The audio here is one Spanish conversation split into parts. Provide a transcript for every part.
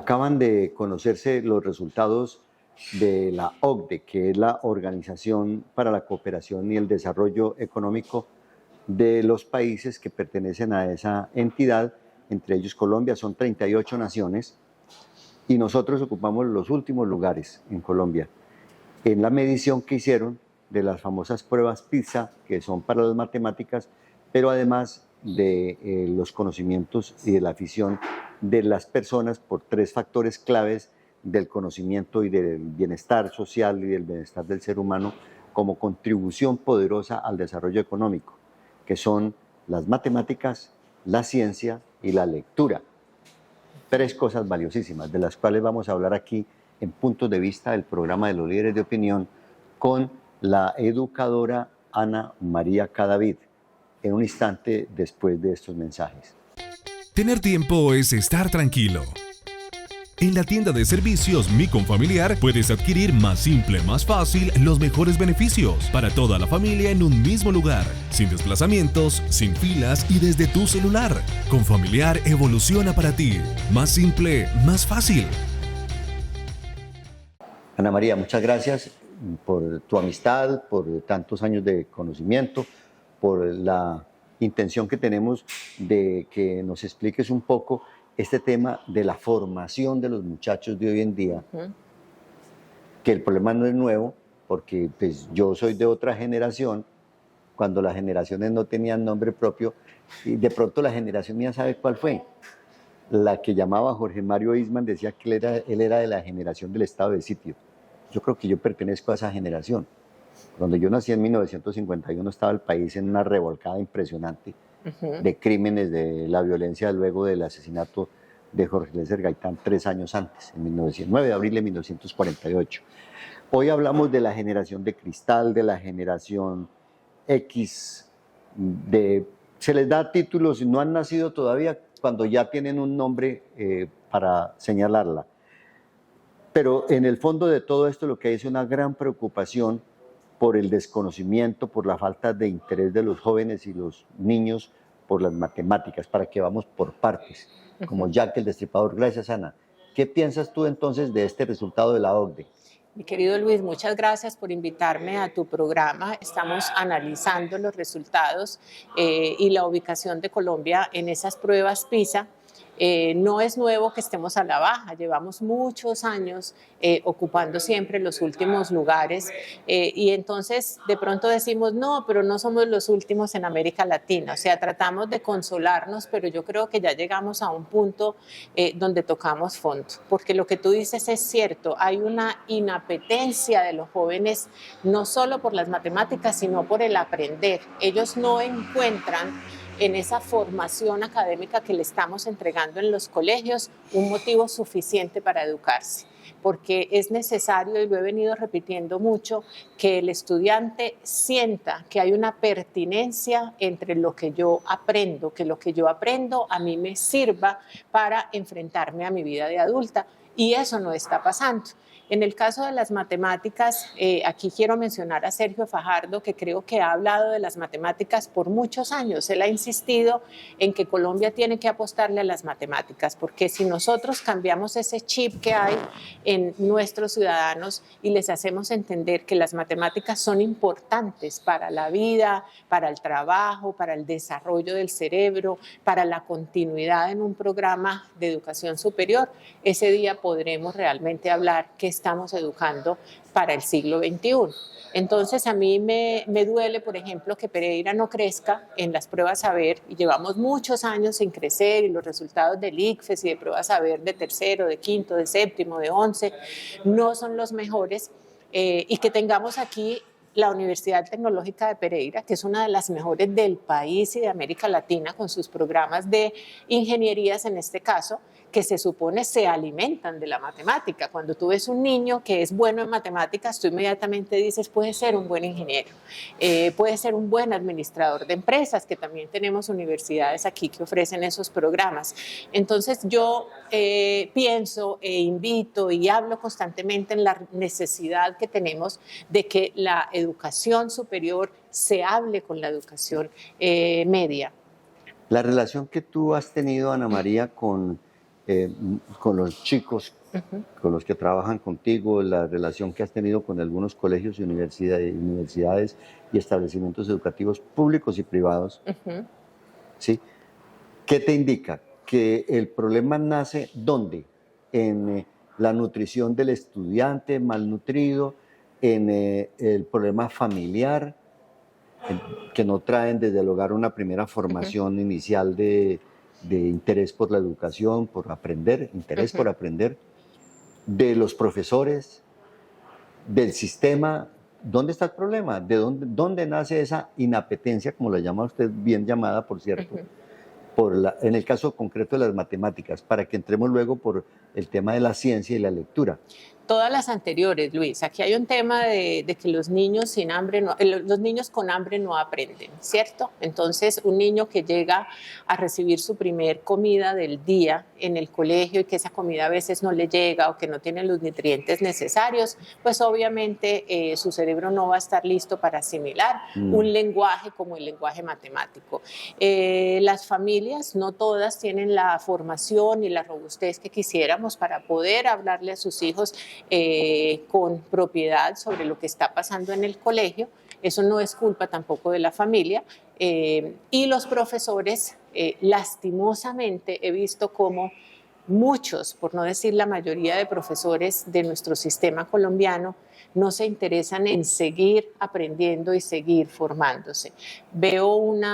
Acaban de conocerse los resultados de la OCDE, que es la Organización para la Cooperación y el Desarrollo Económico de los países que pertenecen a esa entidad, entre ellos Colombia. Son 38 naciones y nosotros ocupamos los últimos lugares en Colombia en la medición que hicieron de las famosas pruebas PISA, que son para las matemáticas, pero además de los conocimientos y de la afición de las personas por 3 factores claves del conocimiento y del bienestar social y del bienestar del ser humano como contribución poderosa al desarrollo económico, que son las matemáticas, la ciencia y la lectura. 3 cosas valiosísimas, de las cuales vamos a hablar aquí en Puntos de Vista del programa de los líderes de opinión con la educadora Ana María Cadavid, en un instante después de estos mensajes. Tener tiempo es estar tranquilo. En la tienda de servicios Mi Confamiliar puedes adquirir más simple, más fácil, los mejores beneficios para toda la familia en un mismo lugar, sin desplazamientos, sin filas y desde tu celular. Confamiliar evoluciona para ti. Más simple, más fácil. Ana María, muchas gracias por tu amistad, por tantos años de conocimiento, por la intención que tenemos de que nos expliques un poco este tema de la formación de los muchachos de hoy en día, que el problema no es nuevo, porque pues, yo soy de otra generación, cuando las generaciones no tenían nombre propio, y de pronto la generación mía sabe cuál fue. La que llamaba Jorge Mario Eastman decía que él era de la generación del estado de sitio. Yo creo que yo pertenezco a esa generación. Cuando yo nací en 1951 estaba el país en una revolcada impresionante de crímenes, de la violencia luego del asesinato de Jorge Eliezer Gaitán 3 años antes, en 9 de abril de 1948. Hoy hablamos de la generación de cristal, de la generación X, se les da títulos y no han nacido todavía cuando ya tienen un nombre para señalarla. Pero en el fondo de todo esto lo que hay es una gran preocupación por el desconocimiento, por la falta de interés de los jóvenes y los niños por las matemáticas, para que vamos por partes, como Jack el Destripador. Gracias, Ana. ¿Qué piensas tú entonces de este resultado de la OCDE? Mi querido Luis, muchas gracias por invitarme a tu programa. Estamos analizando los resultados y la ubicación de Colombia en esas pruebas PISA. No es nuevo que estemos a la baja, llevamos muchos años ocupando siempre los últimos lugares y entonces de pronto decimos no, pero no somos los últimos en América Latina, o sea, tratamos de consolarnos, pero yo creo que ya llegamos a un punto donde tocamos fondo, porque lo que tú dices es cierto, hay una inapetencia de los jóvenes no solo por las matemáticas, sino por el aprender. Ellos no encuentran en esa formación académica que le estamos entregando en los colegios un motivo suficiente para educarse, porque es necesario, y lo he venido repitiendo mucho, que el estudiante sienta que hay una pertinencia entre lo que yo aprendo, que lo que yo aprendo a mí me sirva para enfrentarme a mi vida de adulta, y eso no está pasando. En el caso de las matemáticas, aquí quiero mencionar a Sergio Fajardo, que creo que ha hablado de las matemáticas por muchos años. Él ha insistido en que Colombia tiene que apostarle a las matemáticas, porque si nosotros cambiamos ese chip que hay en nuestros ciudadanos y les hacemos entender que las matemáticas son importantes para la vida, para el trabajo, para el desarrollo del cerebro, para la continuidad en un programa de educación superior, ese día podremos realmente hablar que estamos educando para el siglo XXI. Entonces a mí me duele, por ejemplo, que Pereira no crezca en las pruebas saber, y llevamos muchos años sin crecer, y los resultados del ICFES y de pruebas saber de tercero, de quinto, de séptimo, de 11, no son los mejores, y que tengamos aquí la Universidad Tecnológica de Pereira, que es una de las mejores del país y de América Latina, con sus programas de ingenierías en este caso, que se supone se alimentan de la matemática. Cuando tú ves un niño que es bueno en matemáticas, tú inmediatamente dices, puede ser un buen ingeniero, puede ser un buen administrador de empresas, que también tenemos universidades aquí que ofrecen esos programas. Entonces yo pienso e invito y hablo constantemente en la necesidad que tenemos de que la educación superior se hable con la educación media. La relación que tú has tenido, Ana María, con con los chicos con los que trabajan contigo, la relación que has tenido con algunos colegios y universidades y establecimientos educativos públicos y privados, ¿sí? ¿Qué te indica? Que el problema nace ¿dónde? En la nutrición del estudiante malnutrido, en el problema familiar, que no traen desde el hogar una primera formación inicial de interés por la educación, por aprender, interés por aprender, de los profesores, del sistema. ¿Dónde está el problema? ¿De dónde nace esa inapetencia, como la llama usted, bien llamada, por cierto, en el caso concreto de las matemáticas, para que entremos luego por el tema de la ciencia y la lectura? Todas las anteriores, Luis. Aquí hay un tema de que los niños sin hambre, los niños con hambre no aprenden, ¿cierto? Entonces, un niño que llega a recibir su primer comida del día en el colegio y que esa comida a veces no le llega o que no tiene los nutrientes necesarios, pues obviamente su cerebro no va a estar listo para asimilar un lenguaje como el lenguaje matemático. Las familias, no todas, tienen la formación y la robustez que quisiéramos para poder hablarle a sus hijos con propiedad sobre lo que está pasando en el colegio. Eso no es culpa tampoco de la familia. Y los profesores, lastimosamente, he visto cómo muchos, por no decir la mayoría de profesores de nuestro sistema colombiano, no se interesan en seguir aprendiendo y seguir formándose. Veo un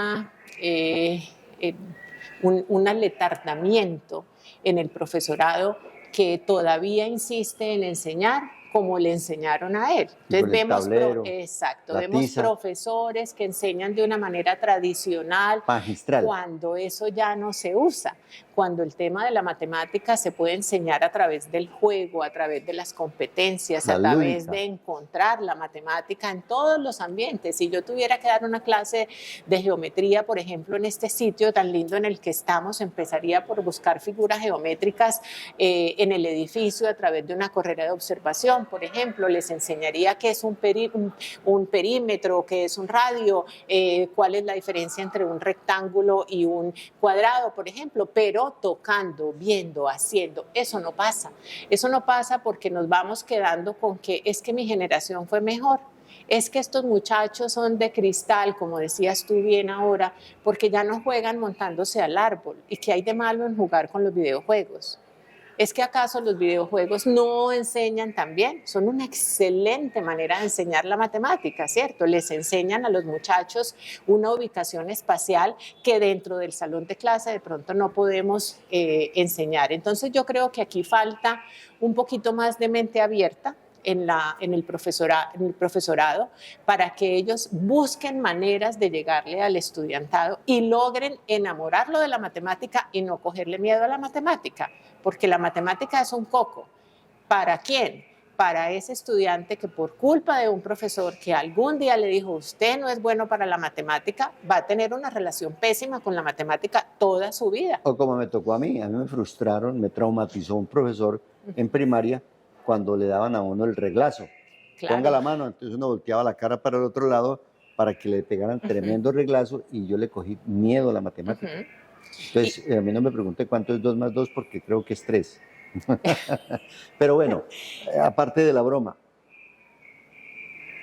aletardamiento en el profesorado que todavía insiste en enseñar como le enseñaron a él. Entonces vemos, vemos profesores que enseñan de una manera tradicional, magistral, cuando eso ya no se usa, cuando el tema de la matemática se puede enseñar a través del juego, a través de las competencias, a través de encontrar la matemática en todos los ambientes. Si yo tuviera que dar una clase de geometría, por ejemplo, en este sitio tan lindo en el que estamos, empezaría por buscar figuras geométricas en el edificio a través de una carrera de observación. Por ejemplo, les enseñaría qué es un perímetro, qué es un radio, cuál es la diferencia entre un rectángulo y un cuadrado, por ejemplo, pero tocando, viendo, haciendo. Eso no pasa. Eso no pasa porque nos vamos quedando con que es que mi generación fue mejor. Es que estos muchachos son de cristal, como decías tú bien ahora, porque ya no juegan montándose al árbol. ¿Y qué hay de malo en jugar con los videojuegos? ¿Es que acaso los videojuegos no enseñan también? Son una excelente manera de enseñar la matemática, ¿cierto? Les enseñan a los muchachos una ubicación espacial que dentro del salón de clase de pronto no podemos enseñar. Entonces yo creo que aquí falta un poquito más de mente abierta en el profesorado para que ellos busquen maneras de llegarle al estudiantado y logren enamorarlo de la matemática y no cogerle miedo a la matemática, porque la matemática es un coco. ¿Para quién? Para ese estudiante que por culpa de un profesor que algún día le dijo usted no es bueno para la matemática, va a tener una relación pésima con la matemática toda su vida. O como me tocó a mí me frustraron, me traumatizó un profesor en primaria cuando le daban a uno el reglazo. Claro. Ponga la mano, entonces uno volteaba la cara para el otro lado para que le pegaran tremendo reglazo y yo le cogí miedo a la matemática. Entonces, a mí no me pregunté cuánto es 2 más 2 porque creo que es 3. Pero bueno, aparte de la broma,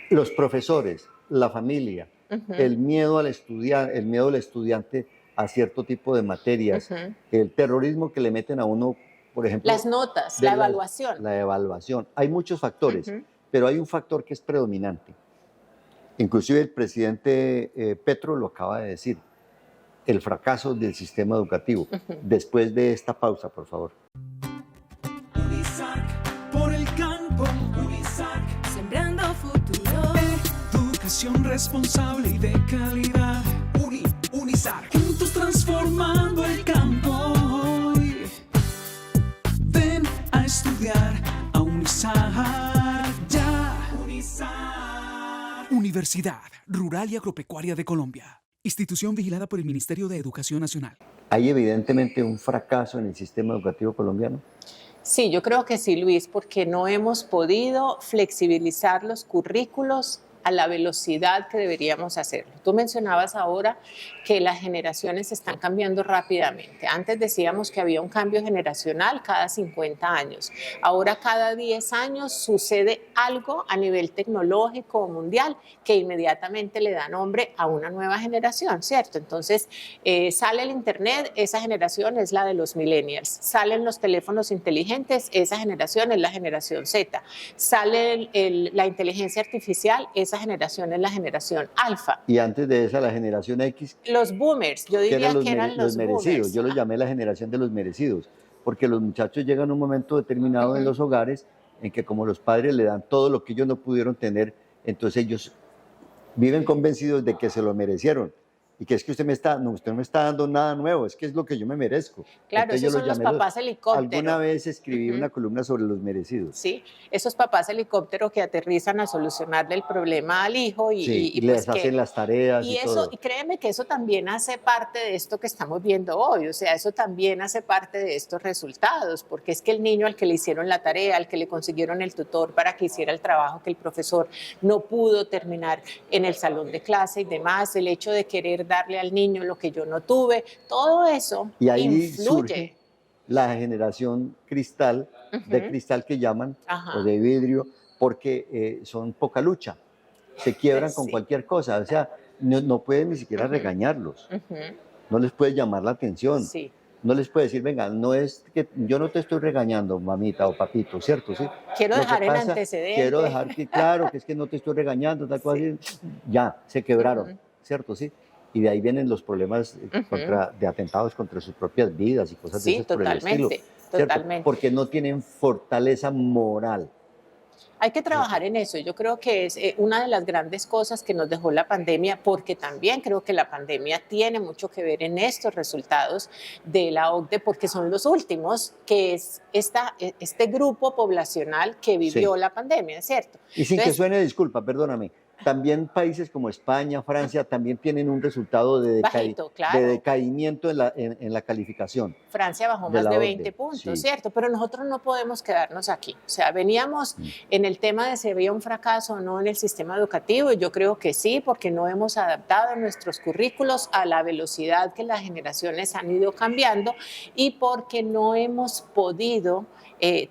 los profesores, la familia, el miedo al estudiante a cierto tipo de materias, el terrorismo que le meten a uno, por ejemplo, las notas, la evaluación. La evaluación. Hay muchos factores, pero hay un factor que es predominante. Inclusive el presidente Petro lo acaba de decir, el fracaso del sistema educativo. Después de esta pausa, por favor. Unisac, por el campo, Unisac, sembrando futuro. Educación responsable y de calidad. Unisac, juntos transformando el campo. Estudiar a Unisac ya. Unisac. Universidad Rural y Agropecuaria de Colombia. Institución vigilada por el Ministerio de Educación Nacional. ¿Hay evidentemente un fracaso en el sistema educativo colombiano? Sí, yo creo que sí, Luis, porque no hemos podido flexibilizar los currículos a la velocidad que deberíamos hacerlo. Tú mencionabas ahora que las generaciones están cambiando rápidamente. Antes decíamos que había un cambio generacional cada 50 años. Ahora cada 10 años sucede algo a nivel tecnológico o mundial que inmediatamente le da nombre a una nueva generación, ¿cierto? Entonces sale el Internet, esa generación es la de los millennials. Salen los teléfonos inteligentes, esa generación es la generación Z. Sale la inteligencia artificial, esa generación es la generación alfa. Y antes de esa, la generación X, Los boomers, yo diría que eran los merecidos. boomers. Yo los llamé la generación de los merecidos, porque los muchachos llegan a un momento determinado en los hogares en que como los padres le dan todo lo que ellos no pudieron tener, entonces ellos viven convencidos de que se lo merecieron. Y que es que usted no me está dando nada nuevo, es que es lo que yo me merezco. Claro, entonces, esos son los papás helicóptero. Alguna vez escribí una columna sobre los merecidos. Sí, esos papás helicóptero que aterrizan a solucionarle el problema al hijo y les pues hacen las tareas y todo. Y créeme que eso también hace parte de esto que estamos viendo hoy, o sea, eso también hace parte de estos resultados, porque es que el niño al que le hicieron la tarea, al que le consiguieron el tutor para que hiciera el trabajo que el profesor no pudo terminar en el salón de clase y demás, el hecho de querer darle al niño lo que yo no tuve, todo eso y ahí influye. Surge la generación cristal, de cristal que llaman, o de vidrio, porque son poca lucha, se quiebran con cualquier cosa, o sea, no pueden ni siquiera regañarlos, no les puedes llamar la atención, no les puedes decir, venga, no es que yo no te estoy regañando, mamita o papito, ¿cierto? ¿Sí? Quiero dejar en antecedentes. Quiero dejar que, claro, que es que no te estoy regañando, tal cosa, ya, se quebraron, ¿cierto? Sí. Y de ahí vienen los problemas de atentados contra sus propias vidas y cosas de esas por el estilo. Totalmente. Porque no tienen fortaleza moral. Hay que trabajar en eso. Yo creo que es una de las grandes cosas que nos dejó la pandemia, porque también creo que la pandemia tiene mucho que ver en estos resultados de la OCDE, porque son los últimos, que es este grupo poblacional que vivió la pandemia, ¿cierto? Y sin que suene disculpa, perdóname, también países como España, Francia, también tienen un resultado de, de decaimiento en la calificación. Francia bajó más de 20 puntos, ¿cierto? Pero nosotros no podemos quedarnos aquí. O sea, veníamos en el tema de si había un fracaso o no en el sistema educativo, y yo creo que sí, porque no hemos adaptado nuestros currículos a la velocidad que las generaciones han ido cambiando y porque no hemos podido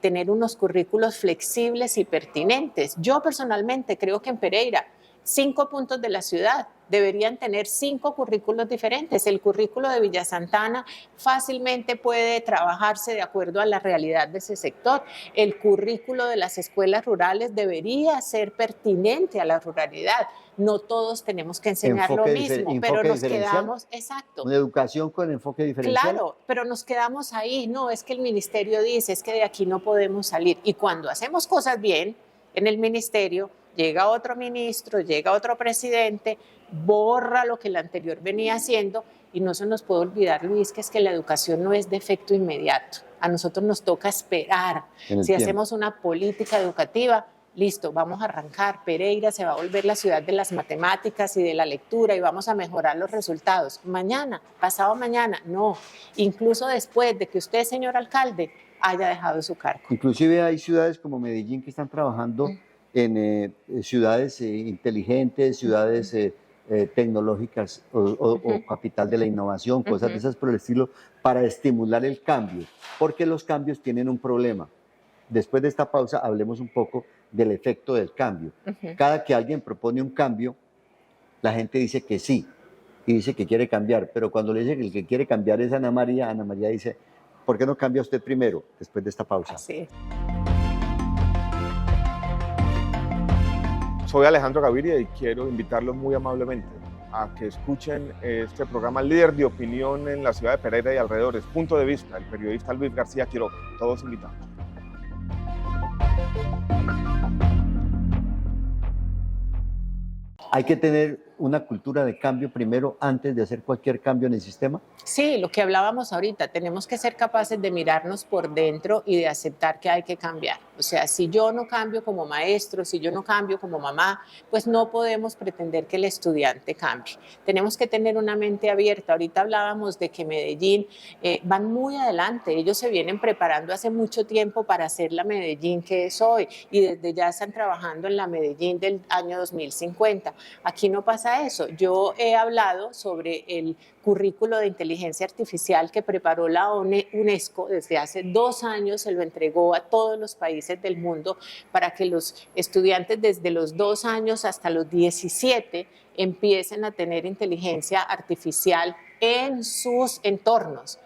tener unos currículos flexibles y pertinentes. Yo personalmente creo que en Pereira 5 puntos de la ciudad deberían tener 5 currículos diferentes. El currículo de Villa Santana fácilmente puede trabajarse de acuerdo a la realidad de ese sector. El currículo de las escuelas rurales debería ser pertinente a la ruralidad. No todos tenemos que enseñar lo mismo, pero nos quedamos, exacto. Una educación con enfoque diferencial. Claro, pero nos quedamos ahí. No, es que el ministerio dice, es que de aquí no podemos salir. Y cuando hacemos cosas bien en el ministerio, llega otro ministro, llega otro presidente, borra lo que el anterior venía haciendo y no se nos puede olvidar, Luis, que es que la educación no es de efecto inmediato. A nosotros nos toca esperar. Si hacemos una política educativa, listo, vamos a arrancar. Pereira se va a volver la ciudad de las matemáticas y de la lectura y vamos a mejorar los resultados. Mañana, pasado mañana, no. Incluso después de que usted, señor alcalde, haya dejado su cargo. Inclusive hay ciudades como Medellín que están trabajando en ciudades inteligentes, ciudades tecnológicas o capital de la innovación, cosas de esas por el estilo, para estimular el cambio, porque los cambios tienen un problema. Después de esta pausa hablemos un poco del efecto del cambio. Cada que alguien propone un cambio, la gente dice que sí y dice que quiere cambiar, pero cuando le dice que el que quiere cambiar es Ana María dice, ¿por qué no cambia usted primero después de esta pausa? Así es. Soy Alejandro Gaviria y quiero invitarlos muy amablemente a que escuchen este programa líder de opinión en la ciudad de Pereira y alrededores, Punto de Vista, el periodista Luis García Quiroga, todos invitados. ¿Hay que tener una cultura de cambio primero antes de hacer cualquier cambio en el sistema? Sí, lo que hablábamos ahorita, tenemos que ser capaces de mirarnos por dentro y de aceptar que hay que cambiar. O sea, si yo no cambio como maestro, si yo no cambio como mamá, pues no podemos pretender que el estudiante cambie. Tenemos que tener una mente abierta. Ahorita hablábamos de que Medellín van muy adelante. Ellos se vienen preparando hace mucho tiempo para hacer la Medellín que es hoy y desde ya están trabajando en la Medellín del año 2050. Aquí no pasa eso. Yo he hablado sobre el currículo de inteligencia artificial que preparó la UNESCO desde hace 2 años, se lo entregó a todos los países del mundo para que los estudiantes desde los 2 años hasta los 17 empiecen a tener inteligencia artificial en sus entornos.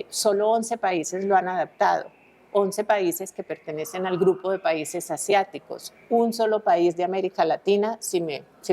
Solo 11 países lo han adaptado. 11 países que pertenecen al grupo de países asiáticos, un solo país de América Latina. Si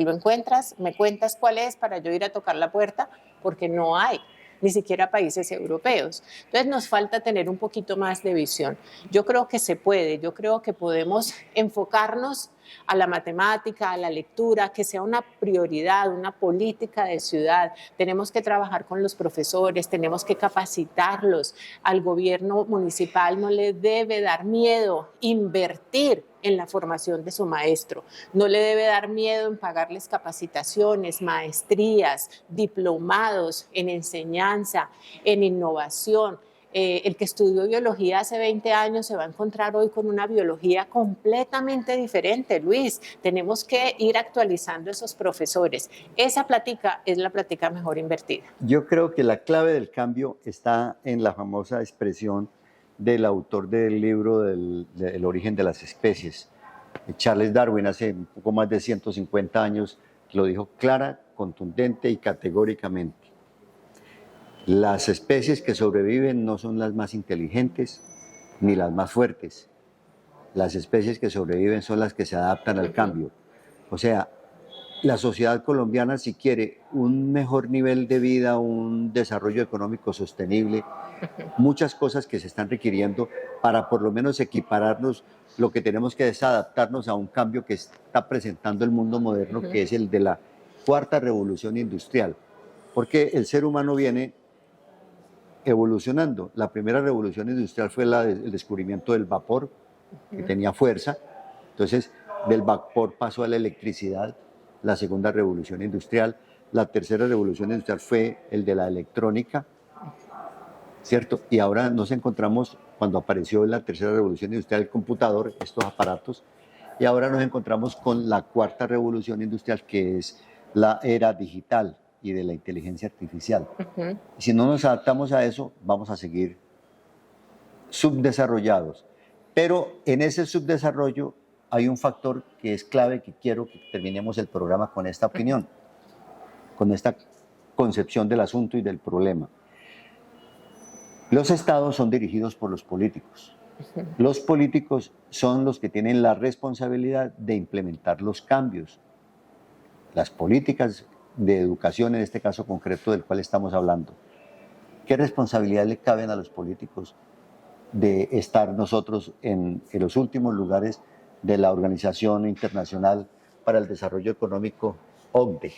lo encuentras, me cuentas cuál es para yo ir a tocar la puerta, porque no hay ni siquiera países europeos. Entonces nos falta tener un poquito más de visión. Yo creo que se puede, yo creo que podemos enfocarnos a la matemática, a la lectura, que sea una prioridad, una política de ciudad. Tenemos que trabajar con los profesores, tenemos que capacitarlos. Al gobierno municipal no le debe dar miedo invertir en la formación de su maestro. No le debe dar miedo en pagarles capacitaciones, maestrías, diplomados en enseñanza, en innovación. El que estudió biología hace 20 años se va a encontrar hoy con una biología completamente diferente, Luis. Tenemos que ir actualizando esos profesores. Esa plática es la plática mejor invertida. Yo creo que la clave del cambio está en la famosa expresión del autor del libro del origen de las especies. Charles Darwin, hace un poco más de 150 años, lo dijo clara, contundente y categóricamente. Las especies que sobreviven no son las más inteligentes ni las más fuertes. Las especies que sobreviven son las que se adaptan al cambio. O sea, la sociedad colombiana, si quiere un mejor nivel de vida, un desarrollo económico sostenible, muchas cosas que se están requiriendo para por lo menos equipararnos, lo que tenemos que es adaptarnos a un cambio que está presentando el mundo moderno, que es el de la cuarta revolución industrial. Porque el ser humano viene evolucionando. La primera revolución industrial fue el descubrimiento del vapor, que tenía fuerza. Entonces, del vapor pasó a la electricidad, la segunda revolución industrial. La tercera revolución industrial fue el de la electrónica, ¿cierto? Y ahora nos encontramos, cuando apareció la tercera revolución industrial, el computador, estos aparatos, y ahora nos encontramos con la cuarta revolución industrial, que es la era digital y de la inteligencia artificial. Y si no nos adaptamos a eso, vamos a seguir subdesarrollados. Pero en ese subdesarrollo hay un factor que es clave, que quiero que terminemos el programa con esta opinión, con esta concepción del asunto y del problema. Los estados son dirigidos por los políticos. Los políticos son los que tienen la responsabilidad de implementar los cambios. Las políticas de educación, en este caso concreto del cual estamos hablando. ¿Qué responsabilidad le caben a los políticos de estar nosotros en los últimos lugares de la Organización Internacional para el Desarrollo Económico, OCDE?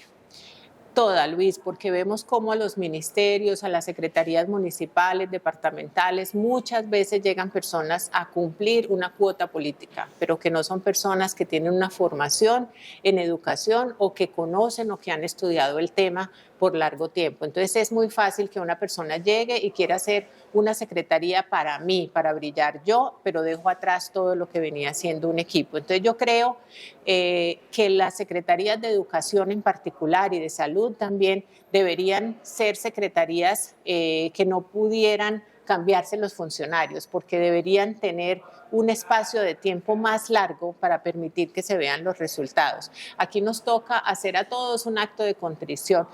Toda, Luis, porque vemos cómo a los ministerios, a las secretarías municipales, departamentales, muchas veces llegan personas a cumplir una cuota política, pero que no son personas que tienen una formación en educación o que conocen o que han estudiado el tema por largo tiempo. Entonces es muy fácil que una persona llegue y quiera hacer una secretaría para mí, para brillar yo, pero dejo atrás todo lo que venía siendo un equipo. Entonces yo creo que las secretarías de educación en particular y de salud también deberían ser secretarías que no pudieran cambiarse los funcionarios, porque deberían tener un espacio de tiempo más largo para permitir que se vean los resultados. Aquí nos toca hacer a todos un acto de contrición.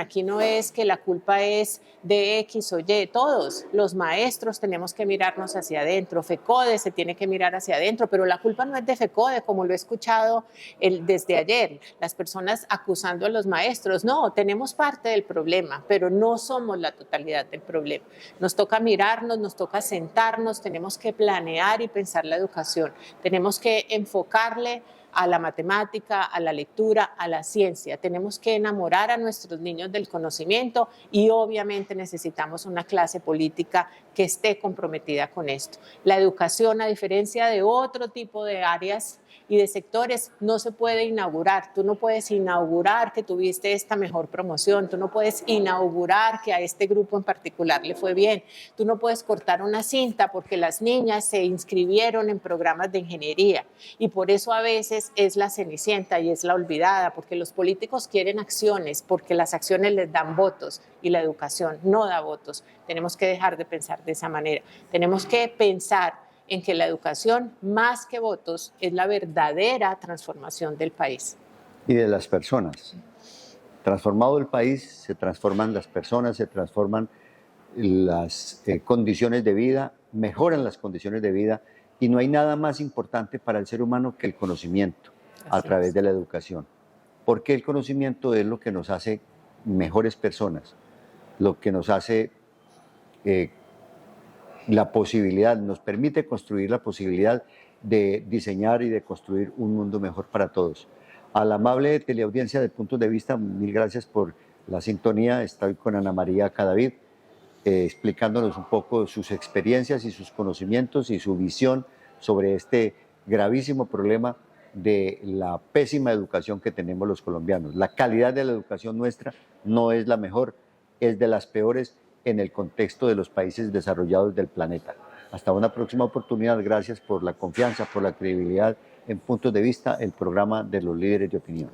Aquí no es que la culpa es de X o Y, todos los maestros tenemos que mirarnos hacia adentro, FECODE se tiene que mirar hacia adentro, pero la culpa no es de FECODE, como lo he escuchado desde ayer, las personas acusando a los maestros. No, tenemos parte del problema, pero no somos la totalidad del problema. Nos toca mirarnos, nos toca sentarnos, tenemos que planear y pensar la educación. Tenemos que enfocarle a la matemática, a la lectura, a la ciencia. Tenemos que enamorar a nuestros niños del conocimiento y obviamente necesitamos una clase política que esté comprometida con esto. La educación, a diferencia de otro tipo de áreas y de sectores, no se puede inaugurar. Tú no puedes inaugurar que tuviste esta mejor promoción, tú no puedes inaugurar que a este grupo en particular le fue bien, tú no puedes cortar una cinta porque las niñas se inscribieron en programas de ingeniería y por eso a veces es la cenicienta y es la olvidada, porque los políticos quieren acciones, porque las acciones les dan votos y la educación no da votos. Tenemos que dejar de pensar de esa manera, tenemos que pensar en que la educación, más que votos, es la verdadera transformación del país. Y de las personas. Transformado el país, se transforman las personas, se transforman las condiciones de vida, mejoran las condiciones de vida, y no hay nada más importante para el ser humano que el conocimiento a través de la educación. Porque el conocimiento es lo que nos hace mejores personas, lo que nos hace la posibilidad, nos permite construir la posibilidad de diseñar y de construir un mundo mejor para todos. A la amable teleaudiencia de Puntos de Vista, mil gracias por la sintonía. Estoy con Ana María Cadavid, explicándonos un poco sus experiencias y sus conocimientos y su visión sobre este gravísimo problema de la pésima educación que tenemos los colombianos. La calidad de la educación nuestra no es la mejor, es de las peores en el contexto de los países desarrollados del planeta. Hasta una próxima oportunidad. Gracias por la confianza, por la credibilidad en Puntos de Vista, el programa de los líderes de opinión.